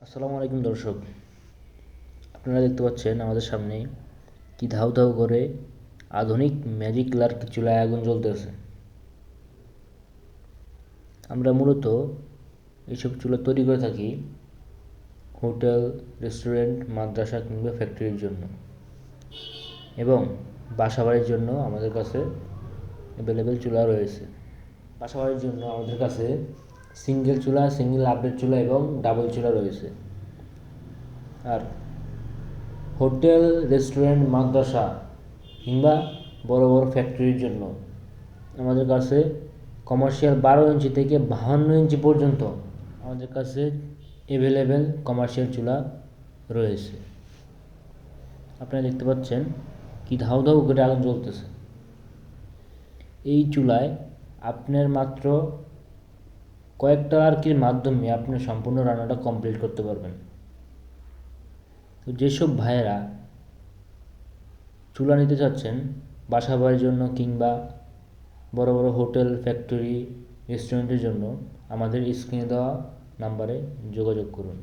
আসসালামু আলাইকুম দর্শক, আপনারা দেখতে পাচ্ছেন আমাদের সামনে কি ধাউ ধাউ করে আধুনিক ম্যাজিক লার্ক চুলায় আগুন জ্বলতেছে। আমরা মূলত এইসব চুলা তৈরি করে থাকি হোটেল, রেস্টুরেন্ট, মাদ্রাসা কিংবা ফ্যাক্টরির জন্য, এবং বাসাবাড়ির জন্য আমাদের কাছে অ্যাভেলেবেল চুলা রয়েছে। বাসাবাড়ির জন্য আমাদের কাছে সিঙ্গেল চুলা, সিঙ্গেল আপডেট চুলা এবং ডাবল চুলা রয়েছে। আর হোটেল, রেস্টুরেন্ট, মাদ্রাসা কিংবা বড় বড় ফ্যাক্টরির জন্য আমাদের কাছে কমার্শিয়াল 12 ইঞ্চি থেকে 52 ইঞ্চি পর্যন্ত আমাদের কাছে অ্যাভেলেবেল কমার্শিয়াল চুলা রয়েছে। আপনারা দেখতে পাচ্ছেন কি ধাউ ধাউ করে আগুন জ্বলতেছে। এই চুলায় আপনার মাত্র কয়েকটা আরকির মাধ্যমে আপনি সম্পূর্ণ রান্নাটা কমপ্লিট করতে পারবেন। তো যেসব ভাইয়েরা চুলা নিতে চাচ্ছেন বাসা বাড়ির জন্য কিংবা বড় বড় হোটেল, ফ্যাক্টরি, রেস্টুরেন্টের জন্য, আমাদের স্ক্রিনে দেওয়া নাম্বারে যোগাযোগ করুন।